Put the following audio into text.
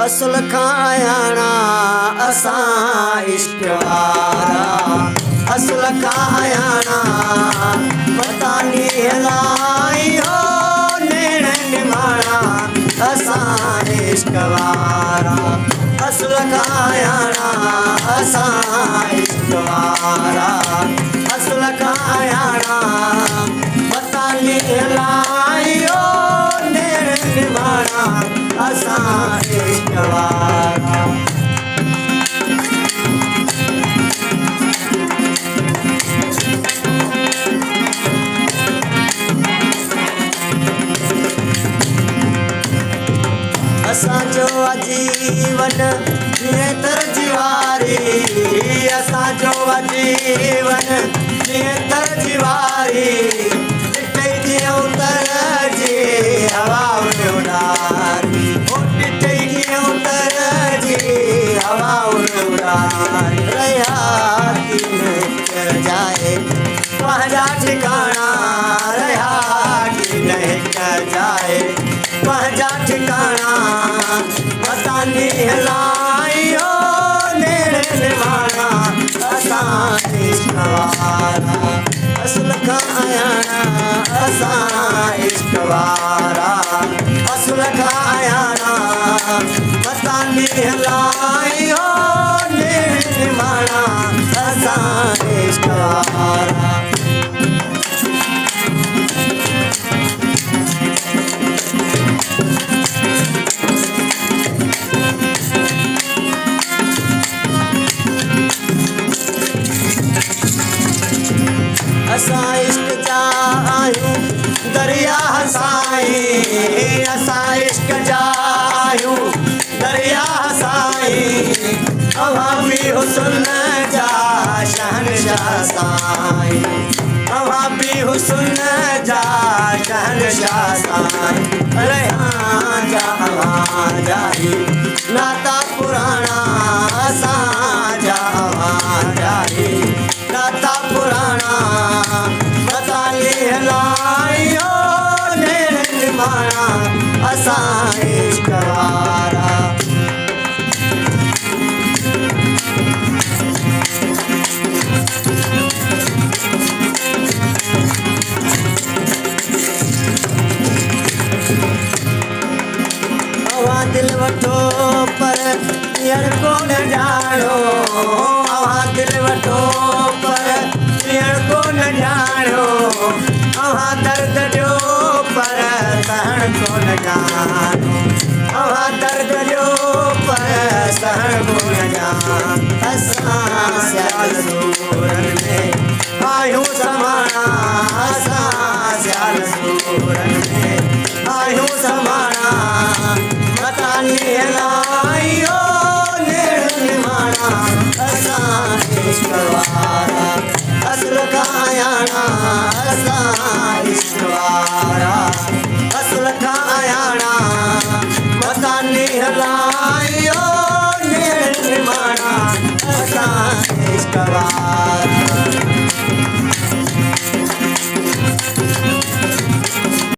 असुल खायाणा असां इश्क वारा असुल खायाणा बतानी हलाई हो नेण निमाणा असां इश्क वारा असुल खायाणा असां इश्क वारा असुल खायाणा बतानी हलाई हो नेण निमाणा असां इश्क वारा असांजो आजीवन नियतर जीवारी असांजो आजीवन नियतर जीवारी टिटे जीअं उतर जी हवा उड़ारी ओ टिटे जीअं उतर जी हवा उड़ारी रहा की जाए पंहिंजा ठिकाना रहा की जाए पंहिंजा ठिकाना बतानी हलाई हो नेण निमाणा असां इश्क वारा असुल खायाणा असां इश्क वारा असुल खायाणा बतानी हलाई हो नेण निमाणा असां इश्क वारा असां इश्क जा आहियूं दरिया साईं असां इश्क जा आहियूं दरिया साईं अव्हां बि हुस्न जा शहनशाह साईं अव्हां बि हुस्न जा शहनशाह साईं रहियां जा अव्हां जा ही नाता पुराणा असां जा अव्हां जा ही नाता पुराणा बतानी हलाई हो नेण निमाणा असां इश्क वारा अव्हां दिल वठो पर हींअर कोन ॼाणो अव्हां दिल वठो पर हींअर कोन ॼाणो अव्हां दर्द ॾियो पर सहण कोन ॼाणो अव्हां दर्द ॾियो पर सहण कोन ॼाणो असां सियाल सूरनि में आहियूं समाणा असां सियाल सूरनि में आहियूं समाणा बतानी हलाई हो नेण निमाणा असां इश्क वारा असुल खायाणा असां इश्क वारा